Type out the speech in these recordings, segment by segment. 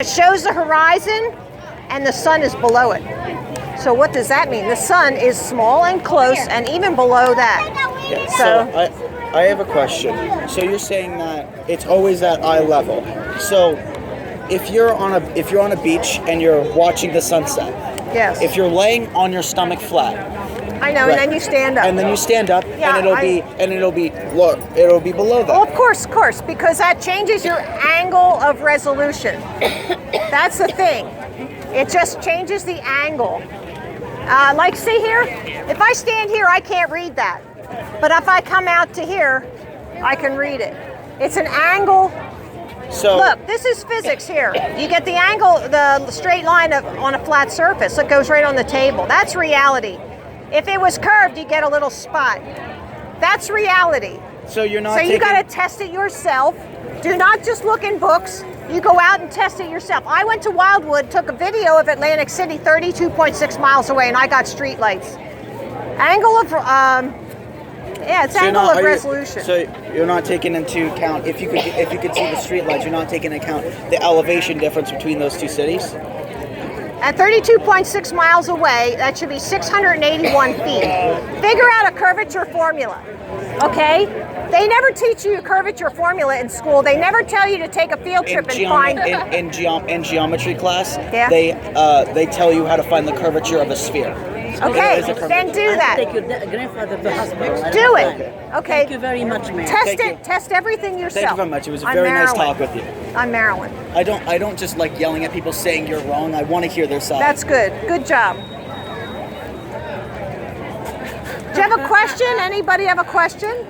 It shows the horizon and the sun is below it. So what does that mean? The sun is small and close and even below that. Yeah, so I have a question. So you're saying that it's always at eye level. So if you're on a beach and you're watching the sunset, yes. If you're laying on your stomach flat, I know, right. And then you stand up. And then you stand up, yeah, and it'll be below that. Oh, of course, because that changes your angle of resolution. That's the thing. It just changes the angle. Like, see here? If I stand here, I can't read that. But if I come out to here, I can read it. It's an angle. So look, this is physics here. You get the angle, the straight line on a flat surface. It goes right on the table. That's reality. If it was curved, you get a little spot. That's reality. So you're not. So you got to test it yourself. Do not just look in books. You go out and test it yourself. I went to Wildwood, took a video of Atlantic City, 32.6 miles away, and I got street lights. Angle of, it's so angle of resolution. So you're not taking into account if you could see the street lights. You're not taking into account the elevation difference between those two cities. At 32.6 miles away, that should be 681 feet. Figure out a curvature formula, okay? They never teach you a curvature formula in school. They never tell you to take a field trip and find... In geometry class, yeah. They tell you how to find the curvature of a sphere. Okay, then do that. Take your grandfather to the hospital. Do it. Okay. Thank you very much, ma'am. Test everything yourself. Thank you very much. It was a very nice talk with you. I'm Marilyn. I don't just like yelling at people saying you're wrong. I want to hear their side. That's good. Good job. Do you have a question? Anybody have a question?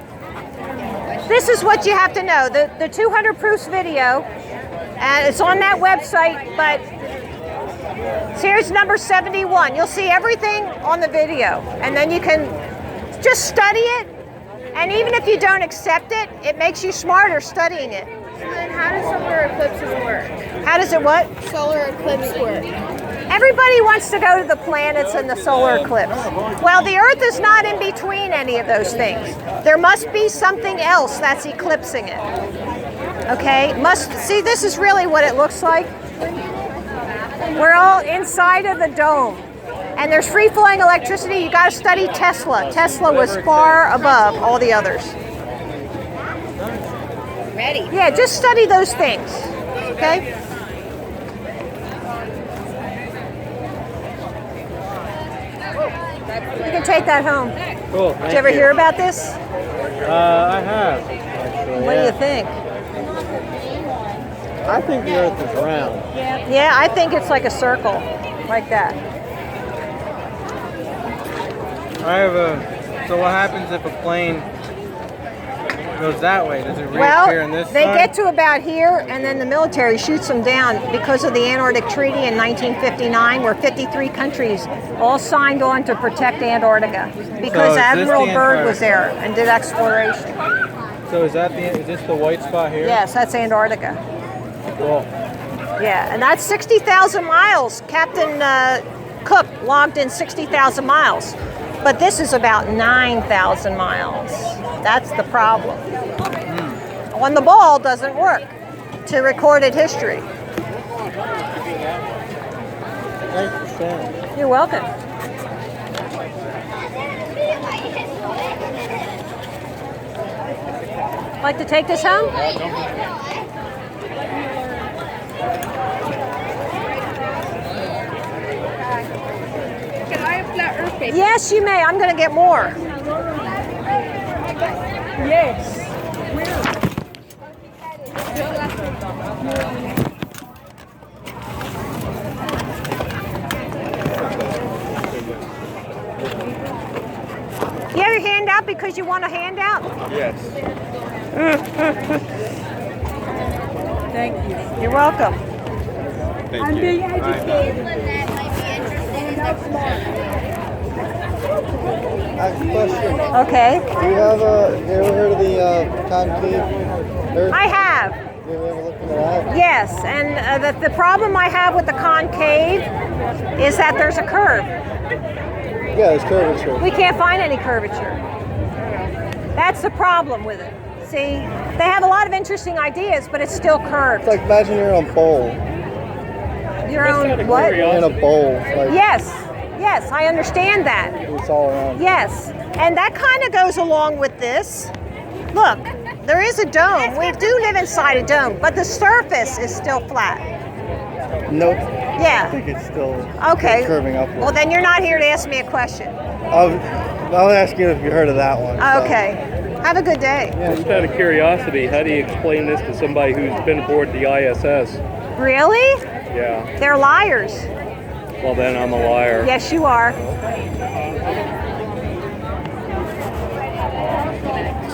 This is what you have to know. The 200 proofs video, and it's on that website, but here's number 71. You'll see everything on the video, and then you can just study it, and even if you don't accept it, it makes you smarter studying it. And then how does solar eclipses work? How does it what? Solar eclipse work. Everybody wants to go to the planets in the solar eclipse. Well, the Earth is not in between any of those things. There must be something else that's eclipsing it. Okay? See, this is really what it looks like. We're all inside of the dome. And there's free-flowing electricity. You got to study Tesla. Tesla was far above all the others. Ready? Yeah, just study those things. Okay? You can take that home. Cool. Did you ever hear about this? I have. Actually, What do you think? I think the Earth is round. Yeah, I think it's like a circle, like that. So what happens if a plane goes that way? Does it reappear Well, in this they side? get to about here, and then the military shoots them down because of the Antarctic Treaty in 1959, where 53 countries all signed on to protect Antarctica because So is this Admiral the Byrd Antarctica? was there and did exploration. So is this the white spot here? Yes, that's Antarctica. Cool. Yeah, and that's 60,000 miles. Captain Cook logged in 60,000 miles. But this is about 9,000 miles. That's the problem. On the ball doesn't work to recorded history. Thanks for sharing. You're welcome. Like to take this home? Can I have flat earth paper? Yes, you may. I'm going to get more. Yes. You have your hand out because you want a handout? Yes. Thank you. You're welcome. I'm being educated. I have a question. Okay. Do you ever heard of the concave Earth? I have. You ever looked into that? Yes, and the problem I have with the concave is that there's a curve. Yeah, it's curvature. We can't find any curvature. That's the problem with it. See, they have a lot of interesting ideas, but it's still curved. It's like imagine you're on a pole. your own what? In a bowl. Like, Yes, yes, I understand that. it's all around. Yes, and that kind of goes along with this. Look, there is a dome. We do live inside a dome, but the surface is still flat. Nope. Yeah. I think it's still Okay. curving upward. Well, then you're not here to ask me a question. I'll ask you if you heard of that one. so. Okay. Have a good day. Just out of curiosity, how do you explain this to somebody who's been aboard the ISS? Really? Yeah, They're liars. well then I'm a liar. Yes, you are.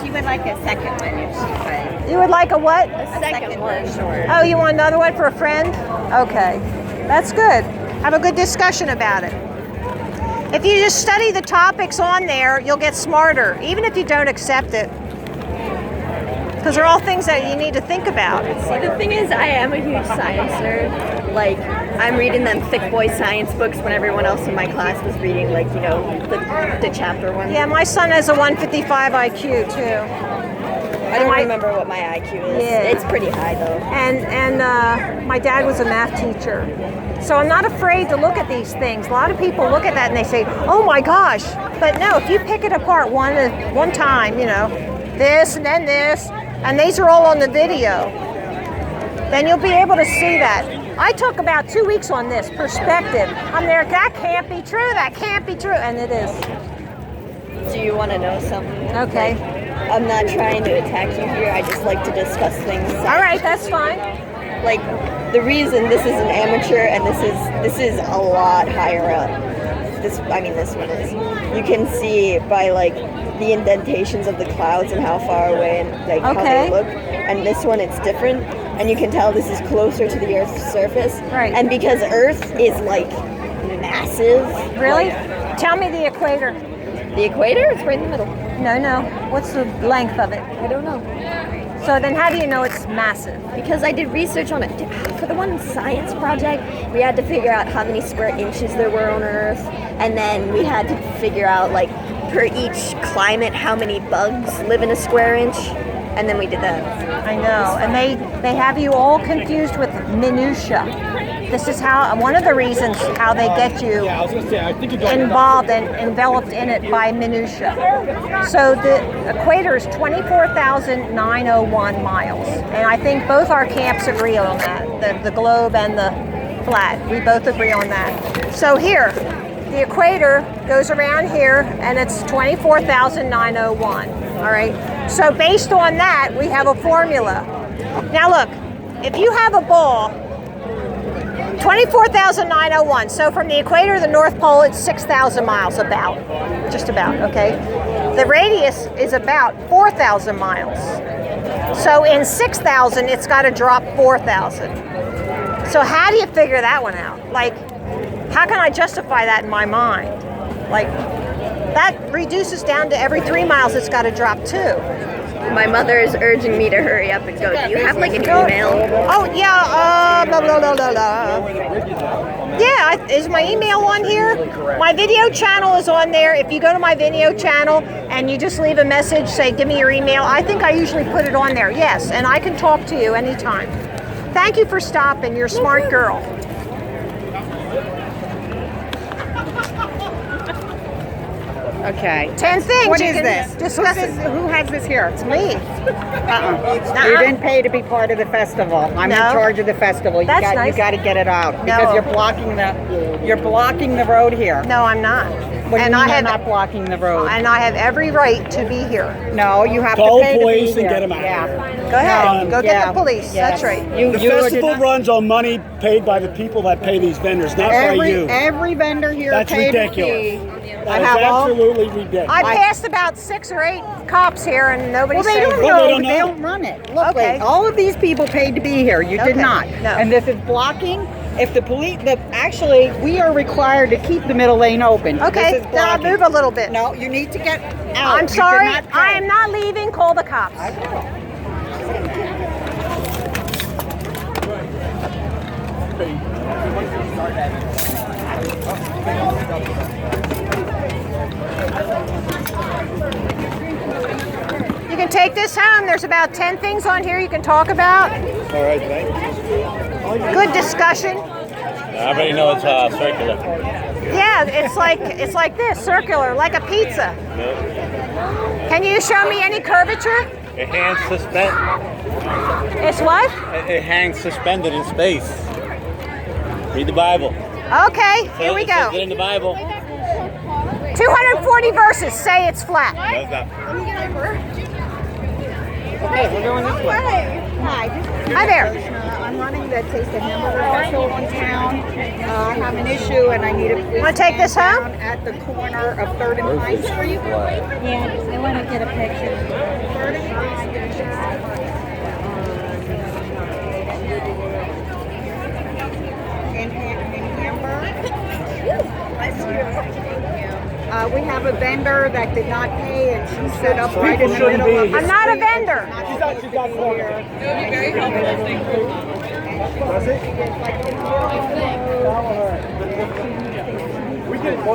She would like a second one if she could. You would like a what? A second one, sure. Oh, you want another one for a friend? Okay. That's good. Have a good discussion about it. If you just study the topics on there, you'll get smarter, even if you don't accept it. Because they're all things that you need to think about. See, the thing is, I am a huge science nerd. Like, I'm reading them thick boy science books when everyone else in my class was reading, like, you know, the chapter ones. Yeah, my son has a 155 IQ too. I don't remember what my IQ is. Yeah. It's pretty high, though. And my dad was a math teacher. So I'm not afraid to look at these things. A lot of people look at that and they say, oh my gosh. But no, if you pick it apart one time, you know, this and then this, and these are all on the video, then you'll be able to see that. I took about 2 weeks on this perspective. I'm there, that can't be true, that can't be true, and it is. Do you want to know something? Okay. Like, I'm not trying to attack you here. I just like to discuss things. All right, that's fine. Like, the reason this is an amateur and this is a lot higher up. This one is. You can see by like the indentations of the clouds and how far away and like how they look. And this one, it's different, and you can tell this is closer to the Earth's surface. Right. And because Earth is like massive. Really? like, Tell me the equator. the equator? It's right in the middle. No. What's the length of it? I don't know. So then how do you know it's massive? Because I did research on it. For the one science project, we had to figure out how many square inches there were on Earth, and then we had to figure out, like, per each climate, how many bugs live in a square inch, and then we did that. I know, and they have you all confused with minutia. This is how one of the reasons how they get you involved and enveloped in it by minutia. So the equator is 24,901 miles, and I think both our camps agree on that. The globe and the flat, we both agree on that. So here, the equator goes around here, and it's 24,901. All right. So based on that, we have a formula. Now look, if you have a ball. 24,901. So from the equator to the North Pole, it's 6,000 miles about. Just about, okay? The radius is about 4,000 miles. So in 6,000, it's got to drop 4,000. So how do you figure that one out? Like, how can I justify that in my mind? Like, that reduces down to every 3 miles, it's got to drop 2. My mother is urging me to hurry up and go. Do you have, like, an email? Oh, yeah, blah, blah, blah, blah, blah. Yeah, is my email on here? My video channel is on there. If you go to my video channel and you just leave a message, say, give me your email, I think I usually put it on there. Yes, and I can talk to you anytime. Thank you for stopping. You're a smart girl. Okay. 10 things. What you is can this? discuss it. Who has this here? It's me. You didn't pay to be part of the festival. I'm No. in charge of the festival. You That's got nice. you got to get it out because No. you're blocking the road here. No, I'm not. What do you And mean I you're have not blocking the road? and I have every right to be here. No, you have Call to pay police to be and here. get 'em out of Yeah. here. Go ahead. Go get Yeah. the police. Yes. That's right. The festival runs on money paid by the people that pay these vendors, not by you. Every vendor here That's paid a ridiculous. fee. That is absolutely ridiculous. I passed about 6 or 8 cops here and nobody Well, they said don't Well, know. they don't They know. don't run it. Look, Okay. wait, all of these people paid to be here. You did Okay. not. No. And this is blocking. If the police, actually, we are required to keep the middle lane open. Okay, This is then I'll blocking. move a little bit. No, you need to get out. I'm You did sorry. not pay. I am not leaving. Call the cops. You can take this home. There's about 10 things on here you can talk about. All right, thanks. Good discussion. I already know it's circular. Yeah, it's like this, circular, like a pizza. No. Can you show me any curvature? It hangs suspended. It's what? It hangs suspended in space. Read the Bible. Okay, here we It says go. it in the Bible. 240 verses say it's flat. No, it's not. Okay, we're going this way. Hi. Hi there. I'm running the Taste of Hamburger Festival in town. I have an issue and I need a police Want to take this home? down at the corner of 3rd and Pine Street. Yeah, I want to get a picture. 3rd and Pine in Hamburg. We have a vendor that did not pay and she's set up right in the shouldn't middle of be the I'm not a street. vendor. She's got corner.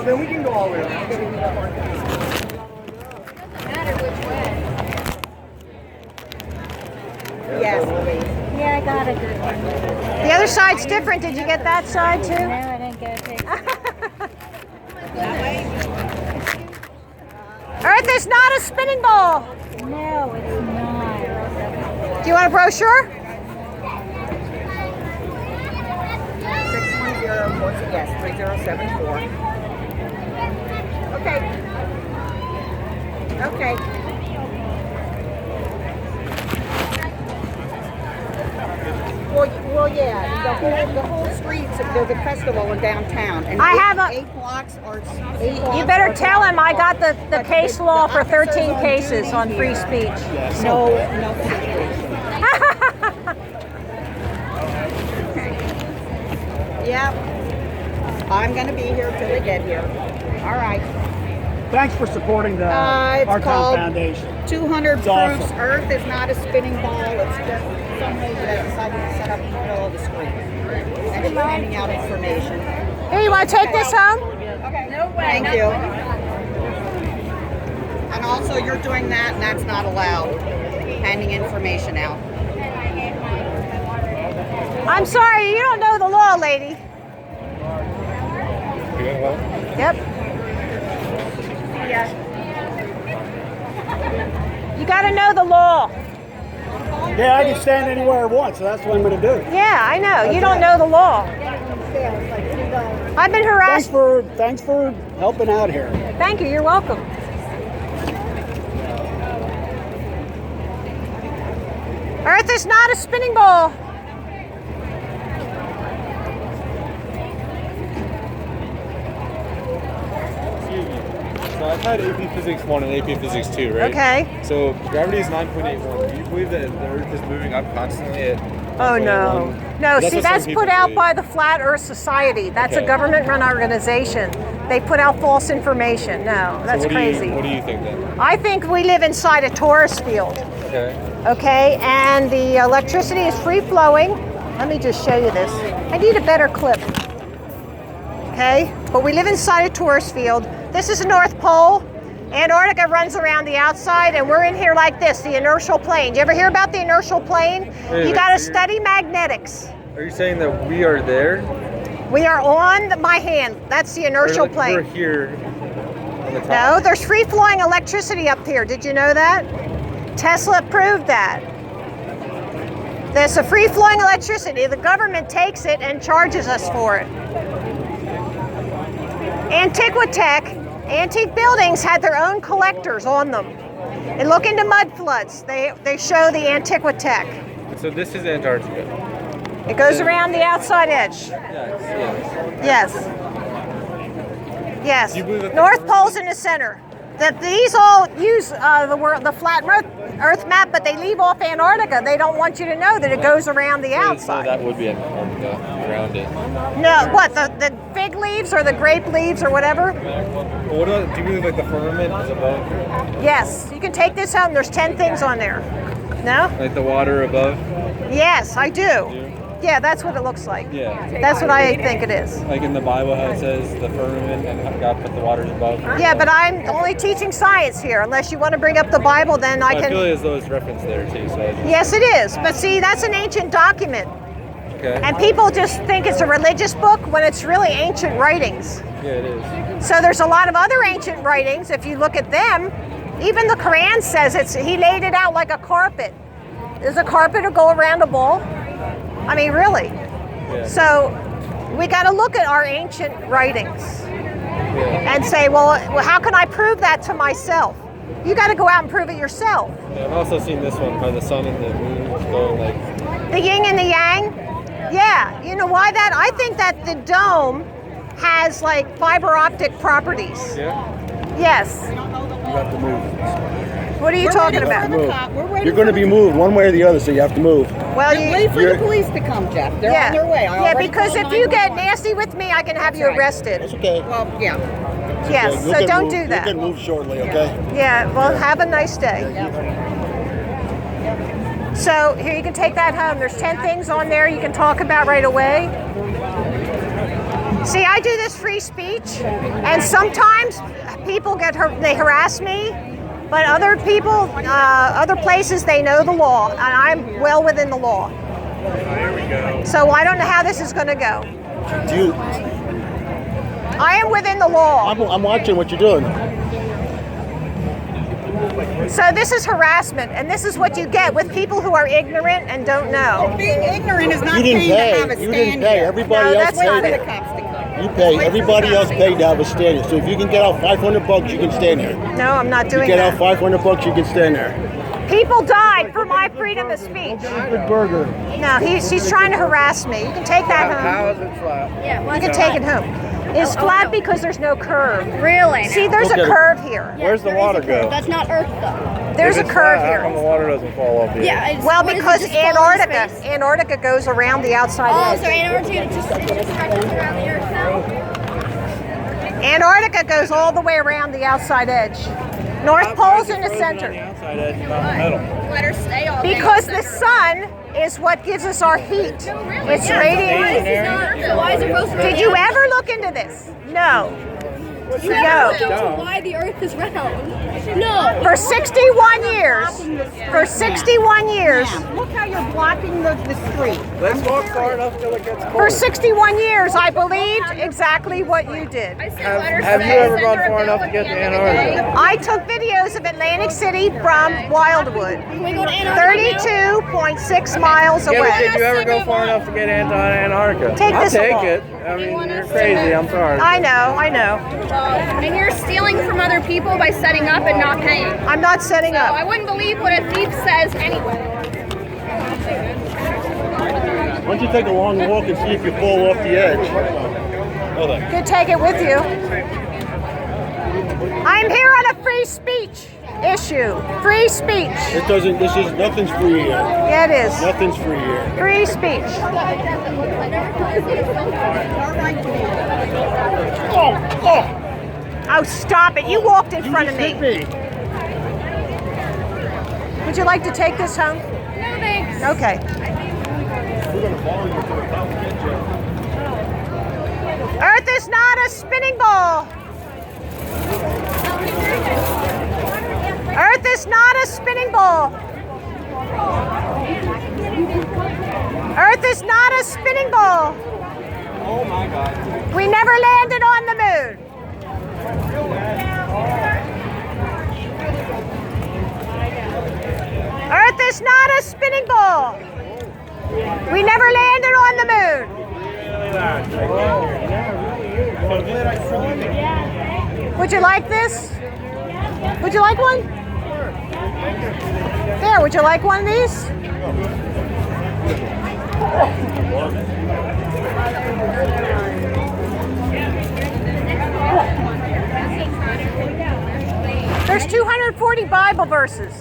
Then we can go all the way around. Yes, please. Yeah, I got a good one. The other side's different. Did you get that side No, too? I didn't get a picture. Earth is not a spinning ball. No, it's not. Do you want a brochure? 610, yes, 3074. Okay. Well, yeah, the whole streets, there's a festival in downtown. And I have a- 8 blocks are 8 You blocks better are tell him I got the But case the law for officers 13 on cases duty on free here. speech. No situation. Yep. I'm going to be here till they get here. All right. Thanks for supporting the It's Our Town called Foundation. 200 It's proofs. awesome. Earth is not a spinning ball. It's just some lady that decided to set up in the middle of the street. And she's handing out information. Here, you want to take this home? Okay. No way. Thank you. And also, you're doing that, and that's not allowed. Handing information out. I'm sorry, you don't know the law, lady. Yep. You got to know the law. Yeah, I can stand anywhere I want, so that's what I'm going to do. Yeah, I know. You don't know the law. I've been harassed. Thanks for helping out here. Thank you. You're welcome. Earth is not a spinning ball. So I've had AP Physics 1 and AP Physics 2, right? Okay. So gravity is 9.81. Do you believe that the Earth is moving up constantly at Oh no. 9.81? No, That's see what some that's people put out believe. by the Flat Earth Society. That's a Okay. government-run organization. They put out false information. No, that's So what crazy. What do you think then? I think we live inside a tourist field. Okay. Okay, and the electricity is free flowing. Let me just show you this. I need a better clip. Okay, but we live inside a tourist field. This is the North Pole. Antarctica runs around the outside, and we're in here like this, the inertial plane. Do you ever hear about the inertial plane? Wait, You got to so you're- study magnetics. Are you saying that we are there? We are on my hand. That's the inertial Or, like, We're plane. here on the top. No, there's free flowing electricity up here. Did you know that? Tesla proved that. There's a free flowing electricity. The government takes it and charges us for it. Antiquitech, antique buildings had their own collectors on them. And look into mud floods. They show the Antiquitech. So this is Antarctica. It goes around the outside edge. Yes. Yes. Yes. Do you believe that North Pole's in the center. These all use the flat Earth map, but they leave off Antarctica. They don't want you to know that it goes around the So outside. that would be Antarctica around it. No, what, the fig leaves or the grape leaves or whatever? Well, what about, do you believe like the firmament is above? Yes, you can take this home. There's 10 things on there. No? Like the water above? Yes, I do. Yeah, that's what it looks like. Yeah. That's what I think it is. Like in the Bible how it says the firmament and how God put the waters above? Yeah, but I'm only teaching science here. Unless you want to bring up the Bible, then I I feel can. as though it's referenced there too. So I just, Yes, it is. But see, that's an ancient document. Okay. And people just think it's a religious book when it's really ancient writings. Yeah, it is. So there's a lot of other ancient writings. If you look at them, even the Quran says he laid it out like a carpet. There's a carpet to go around a wall. I mean, really. Yeah. So we got to look at our ancient writings and say, well, how can I prove that to myself? You got to go out and prove it yourself. Yeah, I've also seen this one where the sun and the moon going like. The yin and the yang? Yeah. You know why that? I think that the dome has like fiber optic properties. Yeah. Yes. You have to move. What are you talking about? You're going to be moved one way or the other, so you have to move. Well, Wait for the police to come, Jeff. They're on their way. I Yeah, already because called if you get 911. nasty with me, I can have you That's right. arrested. It's okay. Well, yeah. Yes, You'll so get don't moved- do that. You'll get moved shortly, okay? Yeah, well, have a nice day. So here, you can take that home. There's 10 things on there you can talk about right away. See, I do this free speech, and sometimes people they harass me, but other people, other places, they know the law, and I'm well within the law. Here we go. So I don't know how this is going to go. Do you, I am within the law. I'm watching what you're doing. So this is harassment, and this is what you get with people who are ignorant and don't know. Being ignorant is not You didn't paying to have pay. a You stand didn't pay. here. Everybody No, else that's paid. not Wait it. for the cops to come. You pay. Wait for Everybody the else cops. paid to have a stand. So if you can get out $500, you can stand there. No, I'm not You doing get out that. $500, you can stand there. People died for my freedom of speech. Good burger. No, he's trying to harass me. You can take that home. How is it flat? You can take it home. It's flat because there's no curve. Really? See, there's a Look at it. curve here. Where's the water go? That's not Earth, though. There's a If it's curve flat, How come the here. water doesn't fall off here? Yeah. It's, Well, what is it, because just fall into Antarctica, space? Antarctica goes around the outside Oh, edge. so Antarctica just stretches around the Earth now? Antarctica goes all the way around the outside edge. North Pole's in the center. outside edge, not the middle. Let her stay all day. Because the sun is what gives us our heat. It's radiating. So why is it supposed to be? Did you ever look into this? No. You No. never looked into why the Earth is round? No. For 61 years. For 61 years. Look how you're blocking the street. Let's walk far enough till it gets For cold. 61 years, I believed exactly what you did. Have you ever gone far enough to get to Antarctica? I took videos of Atlantic City from Wildwood, Can we go to Antarctica? 32.6 miles Yeah, but away. did you ever go far enough to get into Antarctica? Take I'll this take along. it. I mean, you're crazy. I'm sorry. I know. And you're stealing from other people by setting up and not paying. I'm not setting So up. I wouldn't believe what a thief says anyway. Why don't you take a long walk and see if you fall off the edge? Hold on. You could take it with you. I'm here on a free speech issue. Free speech. Nothing's free here. Yeah, it is. Nothing's free here. Free speech. Oh, stop it. You walked in front of me. Would you like to take this home? No thanks. Okay. Earth is not a spinning ball. Earth is not a spinning ball. Earth is not a spinning ball. Oh my God. We never landed on the moon. Earth is not a spinning ball. We never landed on the moon. Would you like this? Would you like one? There, would you like one of these? There's 240 Bible verses.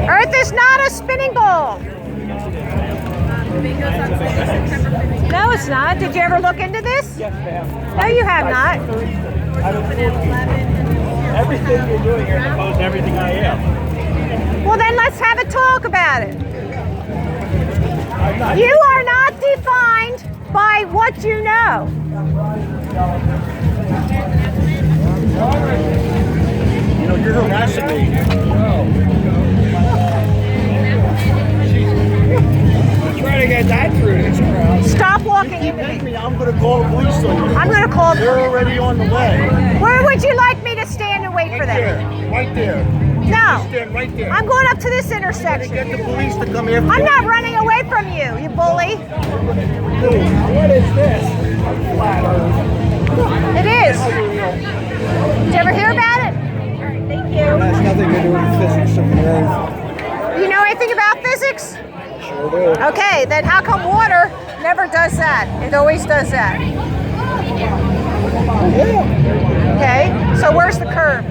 Earth is not a spinning ball. No, it's not. Did you ever look into this? Yes, ma'am. No, you have not. Everything you're doing here is opposed to everything I am. Well, then let's have a talk about it. You are not the defined by what you know. You know, you're harassing me. Trying to get that through this crowd. Stop walking into me. I'm going to call the police on you. I'm going to call. They're already on the way. Where would you like me to stand and wait for them? Right there. No. Stand right there. I'm going up to this Get intersection. the police to come after I'm you. not running away from you, you bully. What is this? It is. Did you ever hear about it? Thank you. It has nothing to do with physics of the earth. You know anything about physics? Sure do. Okay, then how come water never does that? It always does that. Yeah. Okay, so where's the curve?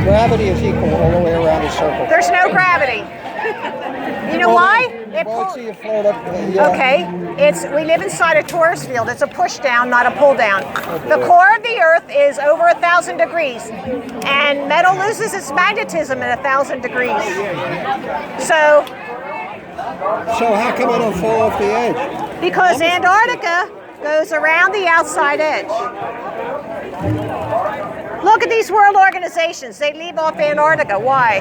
Gravity is equal all the way around the circle. There's no gravity. You know why? It Well, pull- see you float up. Okay, we live inside a torus field. It's a push down, not a pull down. The core of the Earth is over 1,000 degrees, and metal loses its magnetism at 1,000 degrees. So, how come I don't fall off the edge? because Antarctica goes around the outside edge. Look at these world organizations. They leave off Antarctica. Why?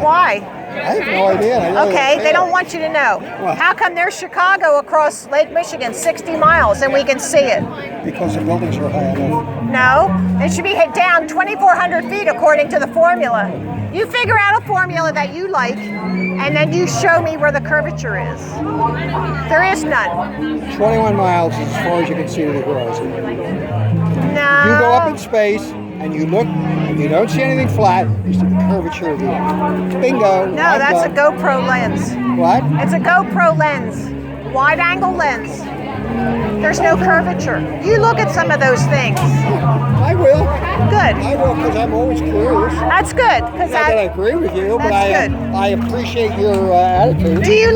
Why? I have no idea. Okay, they don't want you to know. How come there's Chicago across Lake Michigan, 60 miles, and we can see it? Because the buildings are high enough. No, it should be hit down 2,400 feet according to the formula. You figure out a formula that you like, and then you show me where the curvature is. There is none. 21 miles is as far as you can see to the horizon. No. You go up in space and you look and you don't see anything flat, you see the curvature of the earth. Bingo. No, that's a GoPro lens. What? It's a GoPro lens, wide angle lens. There's no curvature. You look at some of those things. I will. Good. I will, because I'm always curious. That's good, because Not that I agree with you, but that's good. I appreciate your attitude. Do you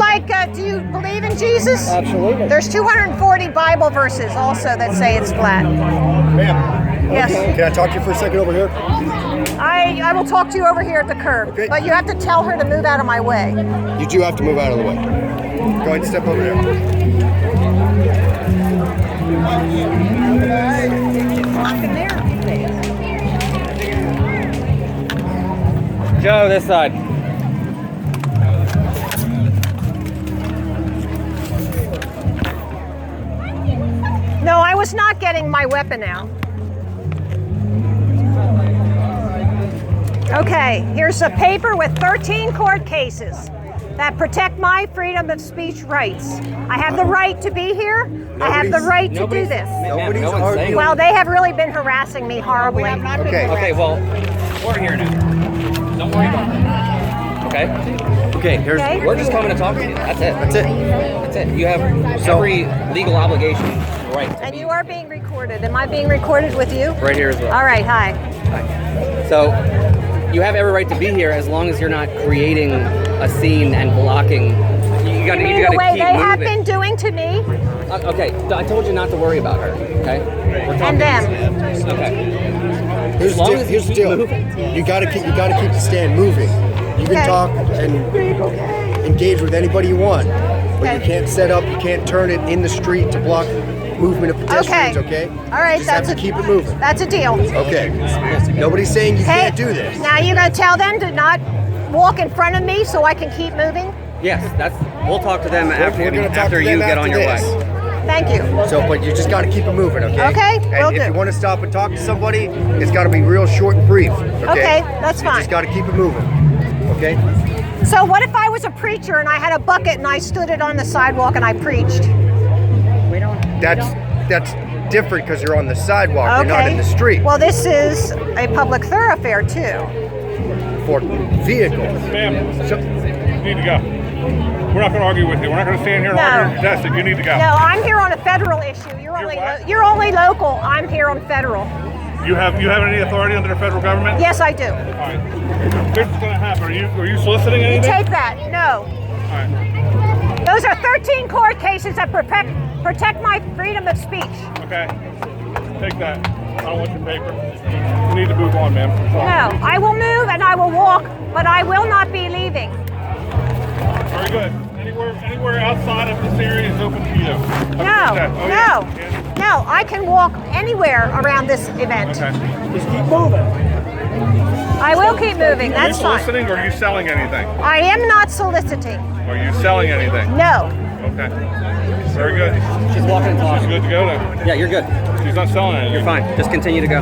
do you believe in Jesus? Absolutely. There's 240 Bible verses also that say it's flat. Ma'am, Yes. can I talk to you for a second over here? I will talk to you over here at the curb, Okay. but you have to tell her to move out of my way. You do have to move out of the way. Go ahead and step over there. Joe, this side. No, I was not getting my weapon out. Okay, here's a paper with 13 court cases that protect my freedom of speech rights. I have the right to be here. I have the right to do this. Nobody's no one's saying Well, they have really been harassing me horribly. Okay, well, we're here now. Don't worry about it. Okay? Okay, here's Okay. We're just coming to talk to you. That's it. That's it. That's it. You have every legal obligation, right? to And be you are being recorded. Am I being recorded with you? right here as well. All right, hi. So, you have every right to be here as long as you're not creating a scene and blocking. You got to You mean the way keep they have moving. been doing to me Okay, I told you not to worry about her. Okay. We're and them? Okay. Here's long the as deal. Here's the you keep deal. moving. You gotta keep the stand moving. You can Okay. talk and engage with anybody you want, but you Okay. can't set up. You can't turn it in the street to block movement of pedestrians. Okay. All right, You just have to keep it moving. That's a deal. Okay. Nobody's saying you Hey, can't do this. now you're gonna tell them to not walk in front of me so I can keep moving? Yes, that's. We'll talk to them after We're gonna talk after to you them get after on your this. way. Thank you. So, but you just got to keep it moving, okay? Okay, will And if do. you want to stop and talk to somebody, it's got to be real short and brief. Okay, Okay, that's You fine. just got to keep it moving. Okay. So what if I was a preacher and I had a bucket and I stood it on the sidewalk and I preached? That's different because you're on the sidewalk. You're not in the street. Well, this is a public thoroughfare too. For vehicles. Ma'am, So, you need to go. We're not going to argue with you. We're not going to stand here and No. argue and contest it. You need to go. No, I'm here on a federal issue. You're only local. I'm here on federal. You have any authority under the federal government? Yes, I do. All right. Here's what's going to happen. Are you soliciting You anything? take that. No. All right. Those are 13 court cases that protect my freedom of speech. Okay. Take that. I don't want your paper. You need to move on, ma'am. Sorry. No, I will move and I will walk, but I will not be leaving. Very good. Anyway. Anywhere outside of this area is open to you. No, I can walk anywhere around this event. Okay. Just keep moving. I will keep moving, that's Are you fine. soliciting or are you selling anything? I am not soliciting. Are you selling anything? No. Okay. Very good. She's walking and She's talking. good to go then. Yeah, you're good. She's not selling anything. You're fine. Just continue to go.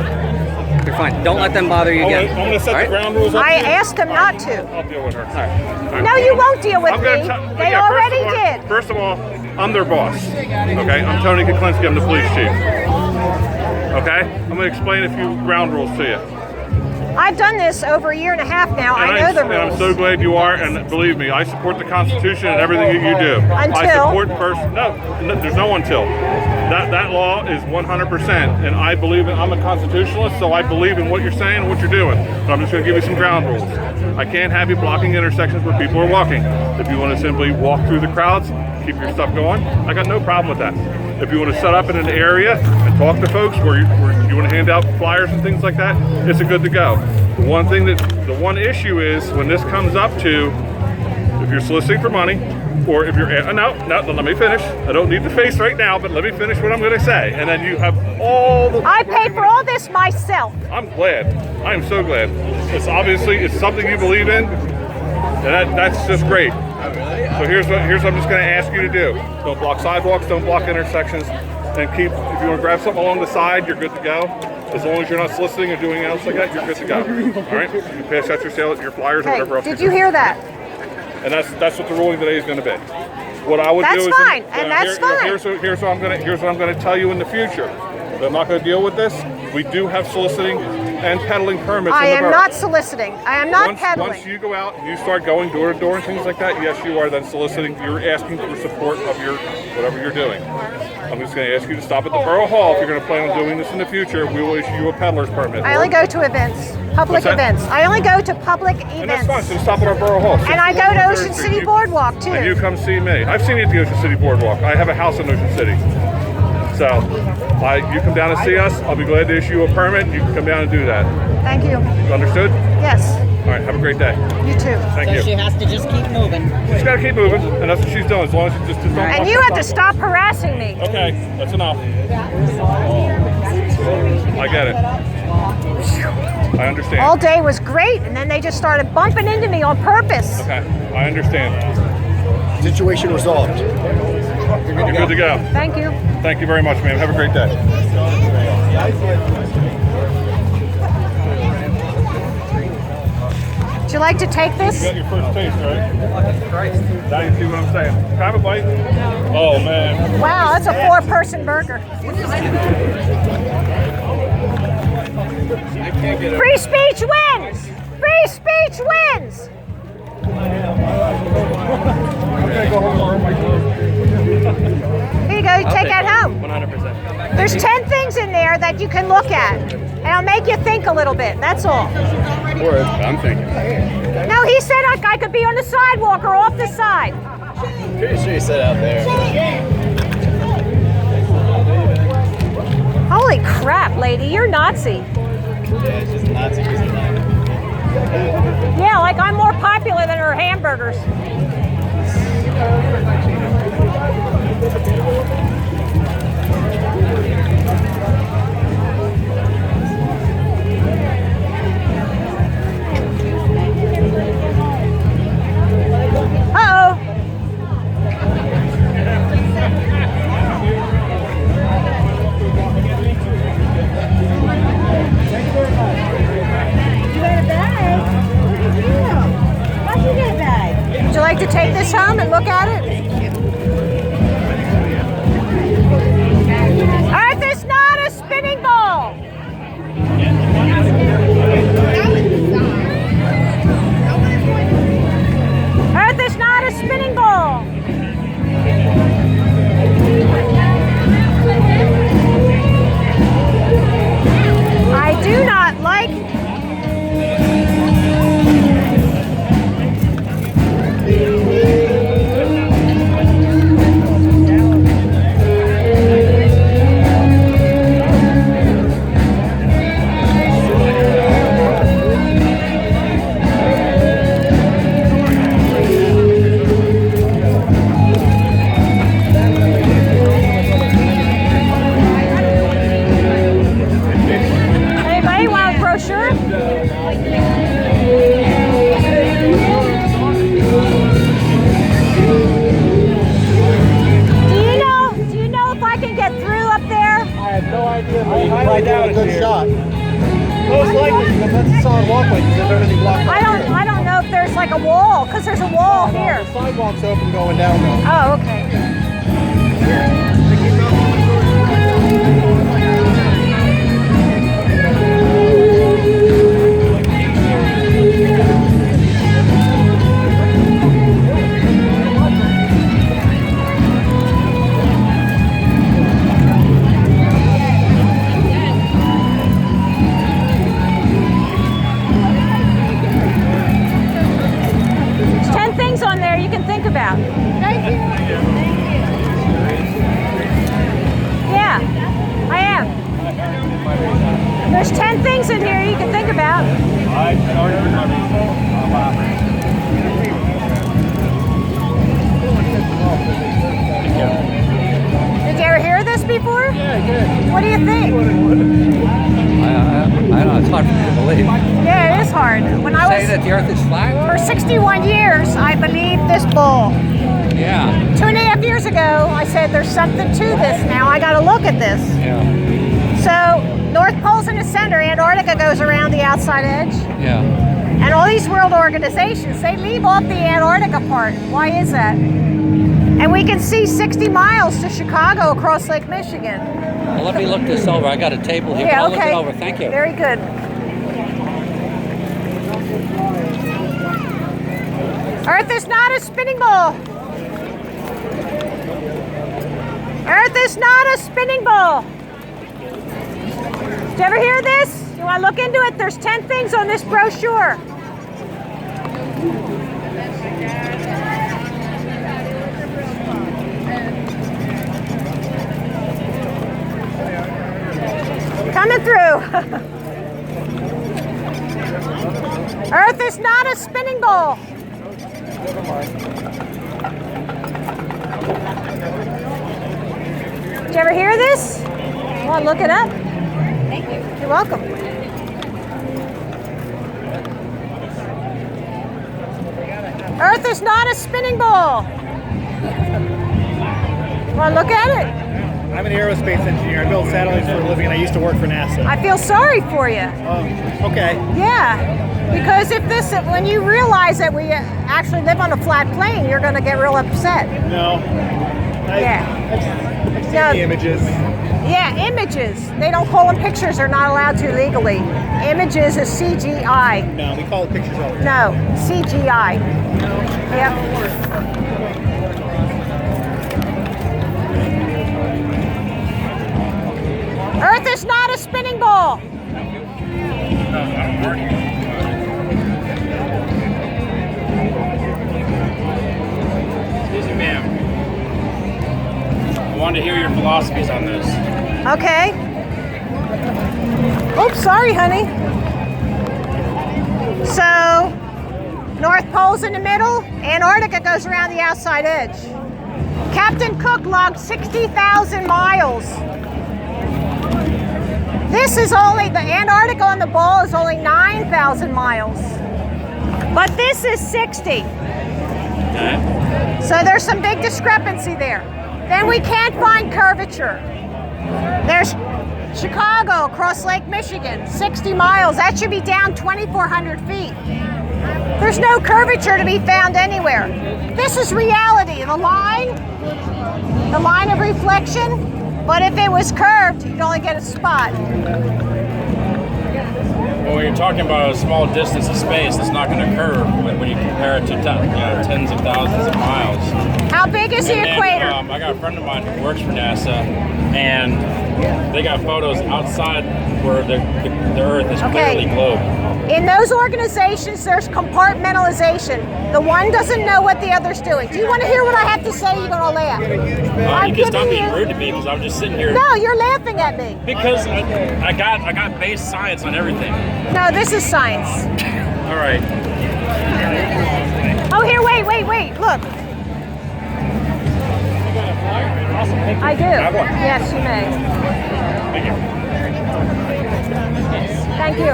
You're fine. Don't let them bother you again. I'm going to set All the right? ground rules up. I to you. asked them not to. I'll deal with her. All right. No, you won't deal with I'm me. gonna They yeah, already did. First of all, I'm their boss. Okay? I'm Tony Kuklinski. I'm the police chief. Okay? I'm going to explain a few ground rules to you. I've done this over a year and a half now. I know the And I'm rules. so glad you are, and believe me, I support the Constitution and everything that you do. I Until? support no, there's no until. That law is 100%, and I believe in, I'm a constitutionalist, so I believe in what you're saying and what you're doing. But I'm just going to give you some ground rules. I can't have you blocking intersections where people are walking. If you want to simply walk through the crowds, keep your stuff going, I got no problem with that. If you want to set up in an area and talk to folks where you want to hand out flyers and things like that, it's a good to go. The one issue is when this comes up to, if you're soliciting for money, or if you're, no, let me finish. I don't need the face right now, but let me finish what I'm going to say. And then you have all the... I pay for all this myself. I'm glad. I am so glad. It's something you believe in, and that's just great. So here's what I'm just going to ask you to do. Don't block sidewalks, don't block intersections, and if you want to grab something along the side, you're good to go. As long as you're not soliciting or doing anything else like that, you're good to go. All right? You pass out your flyers or Hey, whatever else. did you hear that? And that's what the ruling today is going to be. What I would That's do is fine, and that's fine. Here's what I'm going to tell you in the future. I'm not going to deal with this. We do have soliciting and peddling permits. I in the am borough. not soliciting. I am not peddling. Once you go out and you start going door to door and things like that, yes, you are then soliciting. You're asking for support of your whatever you're doing. I'm just going to ask you to stop at the Borough Hall if you're going to plan on doing this in the future. We will issue you a peddler's permit. I only go to events, public What's that? events. I only go to public And that's events. fine. So stop at our Borough Hall. And I go to Ocean City Boardwalk too. And you come see me. I've seen you at the Ocean City Boardwalk. I have a house in Ocean City. So, you come down and see us. I'll be glad to issue you a permit. You can come down and do that. Thank you. Understood? Yes, All right. Have a great day. you too. Thank you. She has to just keep moving. She's got to keep moving, and that's what she's doing. As long as you just don't. And you have to stop harassing me. Okay, that's enough. I get it. I understand. All day was great, and then they just started bumping into me on purpose. Okay, I understand. Situation resolved. You're good to go. Thank you. Thank you very much, ma'am. Have a great day. Would you like to take You this? got your first taste, right? Now you see what I'm saying. Can I have a bite? Oh, man. Wow, that's a 4-person burger. Free speech wins! Free speech wins! Here you go, you take that home. 100%. There's 10 things in there that you can look at. And I'll make you think a little bit, that's all. I'm thinking. No, he said I could be on the sidewalk or off the side. Pretty sure you said out there. Holy crap, lady, you're Nazi. Yeah, she's a Nazi. She's a Nazi. Yeah, like I'm more popular than her hamburgers. Uh-oh. Would you like to take this home and look at it? might get a good shot. Most likely, because that's a solid walkway, because there's everything blocked off here. I don't know if there's like a wall, because there's a wall here. The sidewalk's open going down though. Oh, okay. 10 things on there you can think about. Thank you. Yeah, I am. There's 10 things in here you can think about. Did you ever hear this before? Yeah, I did. What do you think? I don't know, it's hard for me to believe. Yeah, it is hard. When I Say was that the earth is flat? for 61 years, I believed this bull. Yeah. 2.5 years ago, I said there's something to this now. I got to look at this. Yeah. So, North Pole's in the center, Antarctica goes around the outside edge. Yeah. And all these world organizations, they leave off the Antarctica part. Why is that? And we can see 60 miles to Chicago across Lake Michigan. Well, let me look this over. I got a table here. Yeah, I'll okay. look it over. Thank you. Very good. Earth is not a spinning ball. Earth is not a spinning ball. Did you ever hear this? You want to look into it? There's 10 things on this brochure. Coming through. Earth is not a spinning ball. Did you ever hear this? You want to look it up? Thank you. You're welcome. Earth is not a spinning ball. Want to look at it? I'm an aerospace engineer. I build satellites for a living, and I used to work for NASA. I feel sorry for you. Okay. Yeah, because if this, when you realize that we actually live on a flat plane, you're going to get real upset. No. I've seen the images. Yeah, images. They don't call them pictures. They're not allowed to legally. Images is CGI. No, we call it pictures all the time. No, CGI. Yep. Earth is not a spinning ball. Excuse me, ma'am. I wanted to hear your philosophies on this. Okay. Oops, sorry, honey. So, North Pole's in the middle, Antarctica goes around the outside edge. Captain Cook logged 60,000 miles. This is only, the Antarctica on the ball is only 9,000 miles. But this is 60. Okay. So there's some big discrepancy there. Then we can't find curvature. There's Chicago across Lake Michigan, 60 miles. That should be down 2,400 feet. There's no curvature to be found anywhere. This is reality. The line of reflection. But if it was curved, you'd only get a spot. Well, when you're talking about a small distance of space, it's not going to curve when you compare it to tens of thousands of miles. How big is the equator? I got a friend of mine who works for NASA, and they got photos outside where the Earth is clearly globe. In those organizations, there's compartmentalization. The one doesn't know what the other's doing. Do you want to hear what I have to say? You're going to laugh. You can stop being rude to me because I'm just sitting here. No, you're laughing at me. Because I got base science on everything. No, this is science. All right. Oh, here, wait. Look. I do. Yes, you may. Thank you.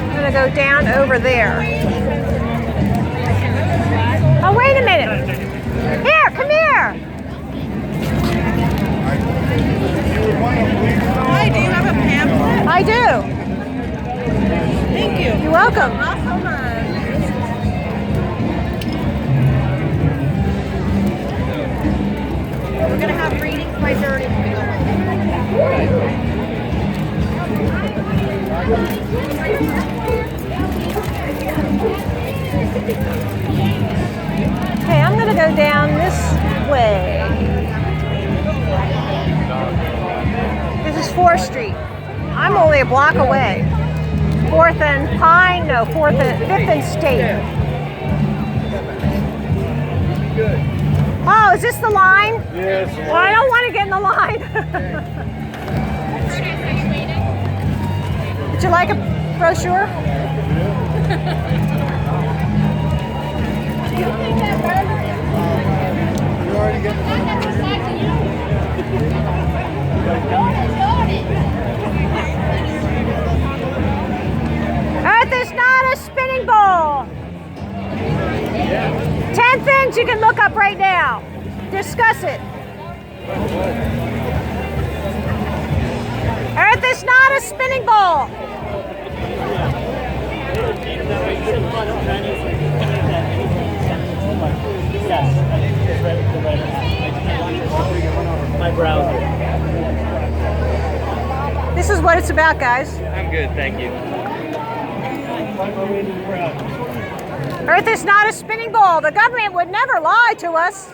I'm going to go down over there. Oh, wait a minute. Here, come here. I'm going to go down this way. This is 4th Street. I'm only a block away. 4th and Pine, no, 5th and State. Oh, is this the line? Yes. Well, I don't want to get in the line. Would you like a brochure? Earth is not a spinning ball. 10 things you can look up right now. Discuss it. Earth is not a spinning ball. My browser. This is what it's about, guys. I'm good, thank you. Earth is not a spinning ball. The government would never lie to us.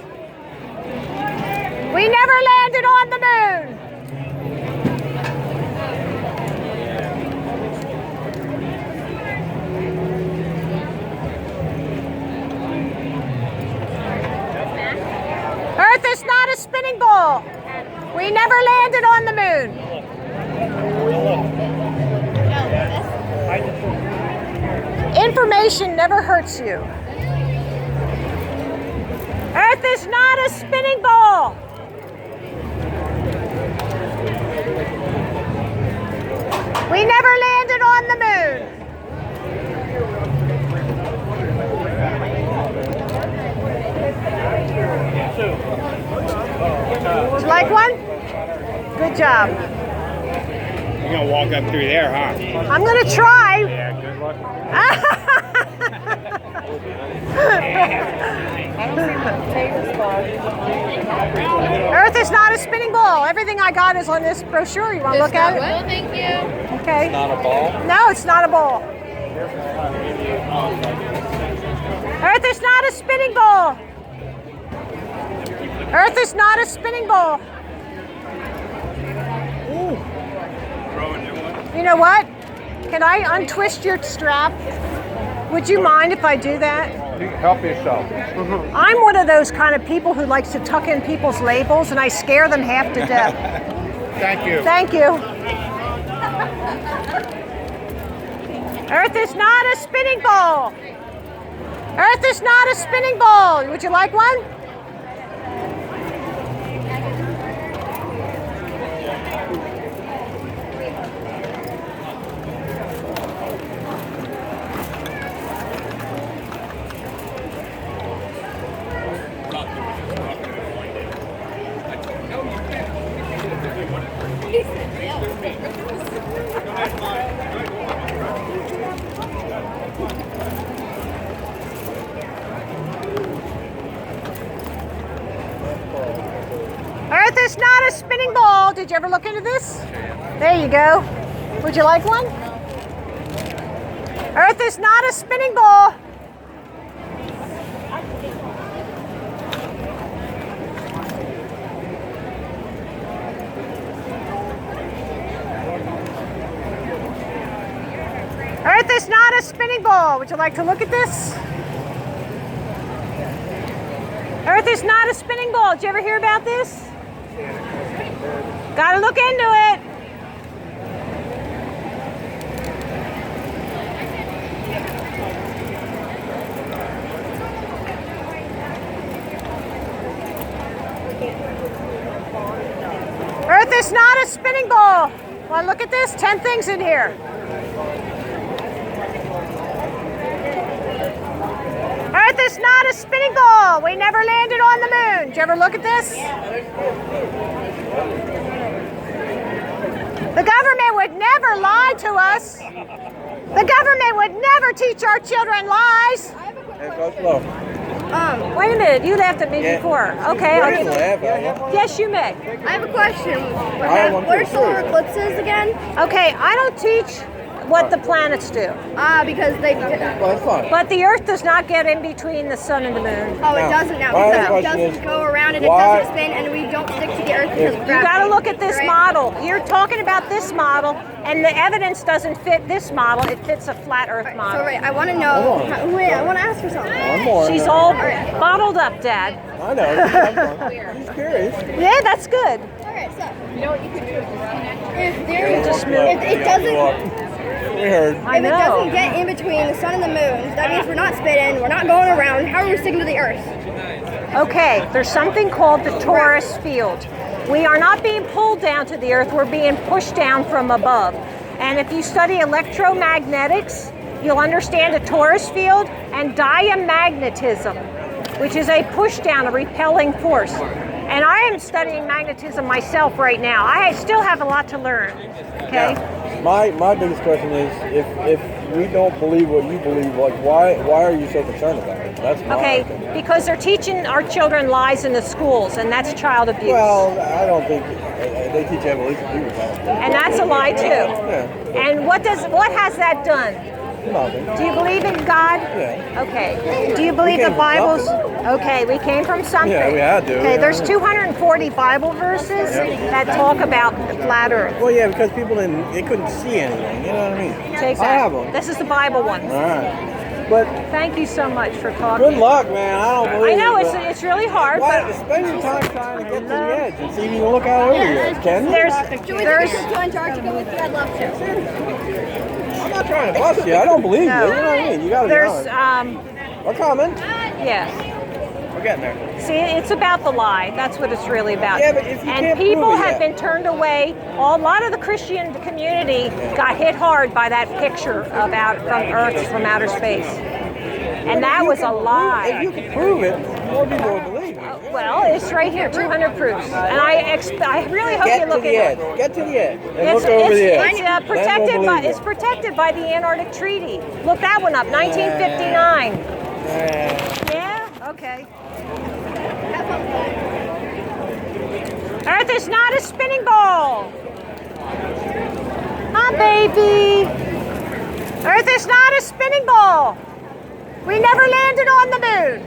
We never landed on the moon. Earth is not a spinning ball. We never landed on the moon. Information never hurts you. Earth is not a spinning ball. We never landed on the moon. Would you like one? Good job. You're gonna walk up through there, huh? I'm gonna try. Yeah, good luck. Earth is not a spinning ball. Everything I got is on this brochure. You want to look at it? Well, thank you. Okay. It's not a ball? No, it's not a ball. Earth is not a spinning ball. Earth is not a spinning ball. You know what? Can I untwist your strap? Would you mind if I do that? Help yourself. I'm one of those kind of people who likes to tuck in people's labels, and I scare them half to death. Thank you. Thank you. Earth is not a spinning ball. Earth is not a spinning ball. Would you like one? Earth is not a spinning ball. Did you ever look into this? There you go. Would you like one? Earth is not a spinning ball. Earth is not a spinning ball. Would you like to look at this? Earth is not a spinning ball. Did you ever hear about this? Gotta look into it. Earth is not a spinning ball. Want to look at this? 10 things in here. Earth is not a spinning ball. We never landed on the moon. Did you ever look at this? The government would never lie to us. The government would never teach our children lies. Wait a minute. You laughed at me before. Okay. I'll yes, you may. I have a question. What are solar eclipses again? Okay. I don't teach what the planets do. Because they. Well, that's fine. But the Earth does not get in between the sun and the moon. Oh, it doesn't now my because it question doesn't is, go around and it why- doesn't spin and we don't stick to the Earth because of You gravity. got to look at this Right? model. You're talking about this model, and the evidence doesn't fit this model. It fits a flat Earth model. So right, I want to know. Wait, I want to ask her something. One more. She's all bottled up, Dad. I know. He's curious. Yeah, that's good. Alright, so you know what you could do? If there, move. if it doesn't. We heard. I If it know. doesn't get in between the sun and the moon, that means we're not spinning, we're not going around. How are we sticking to the Earth? Okay, there's something called the torus field. We are not being pulled down to the Earth, we're being pushed down from above. And if you study electromagnetics, you'll understand a torus field and diamagnetism, which is a push down, a repelling force. And I am studying magnetism myself right now. I still have a lot to learn, okay? My biggest question is if we don't believe what you believe, like why are you so concerned about it? That's my Okay, opinion. because they're teaching our children lies in the schools, and that's child abuse. Well, I don't think they teach evolution people that. And that's a lie too. Yeah. And what has that done? Nothing. Do you believe in God? Yeah. Okay. Do you believe We the came from Bible's? something. Okay, we came from something. Yeah, we had to, Okay, yeah. there's 240 Bible verses that talk about the flat Earth. Well, yeah, because people they couldn't see anything. You know what I mean? Take I that. have them. This is the Bible one. All right. But Thank you so much for talking. good luck, man. I don't believe I know it, but it's really hard, why, but spend your time trying to get to the edge and see if you can look out over the edge. Can you? there's Join Antarctica with you, I'd love to. I'm not trying to bust you. I don't believe No. you. You know what I mean? You got to be there's honest. We're coming. yes. We're getting there. See, it's about the lie. That's what it's really about. Yeah, but if you and can't people prove it have yet. been turned away. A lot of the Christian community got hit hard by that picture of from Earth from outer space. And that was a lie. If you can prove it, more people will believe it. Well, it's right here, 200 proofs. And I really hope Get you to look the at edge. it. Get to the edge and look over the edge. It's Then we'll protected by believe it. protected by the Antarctic Treaty. Look that one up, 1959. Yeah. Okay. Earth is not a spinning ball. Huh, baby? Earth is not a spinning ball. We never landed on the moon.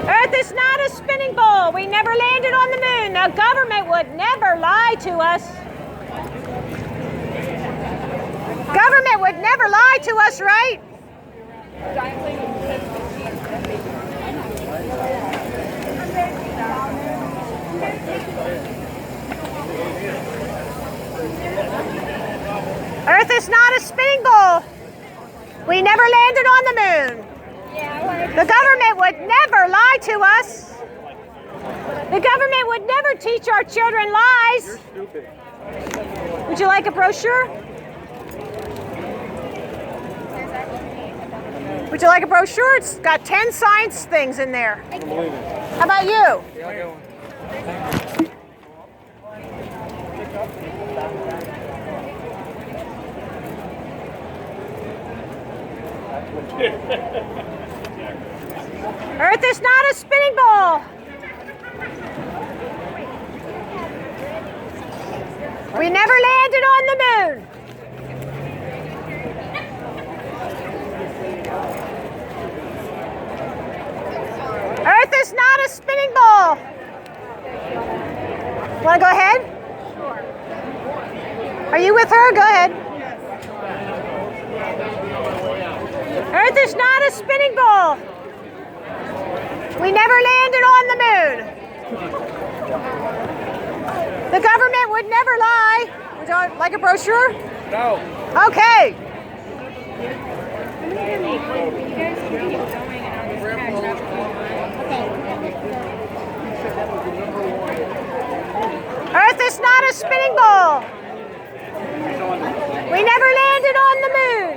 Earth is not a spinning ball. We never landed on the moon. The government would never lie to us. Government would never lie to us, right? Earth is not a spinning ball. We never landed on the moon. The government would never lie to us. The government would never teach our children lies. Would you like a brochure? Would you like a brochure? It's got 10 science things in there. How about you? Earth is not a spinning ball. We never landed on the moon. Earth is not a spinning ball. Want to go ahead? Are you with her? Go ahead. Earth is not a spinning ball. We never landed on the moon. The government would never lie. Would you like a brochure? No. Okay. Earth is not a spinning ball. We never landed on the moon.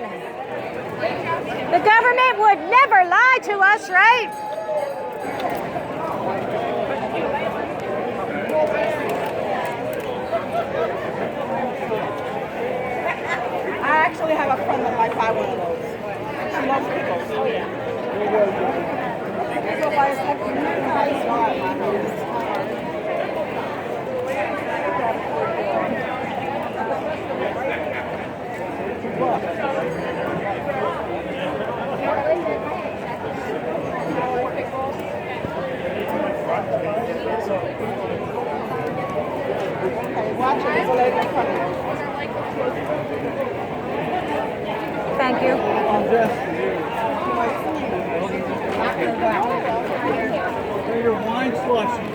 The government would never lie to us, right? I actually have a friend that might buy one of those. She loves pickles. Oh yeah. So buy a second at my house. Your wine slushy.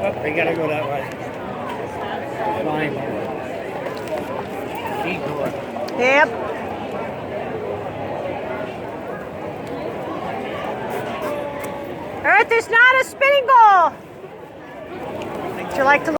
Oh, they gotta go that way. Fine. Yep. Earth is not a spinning ball. Would you like to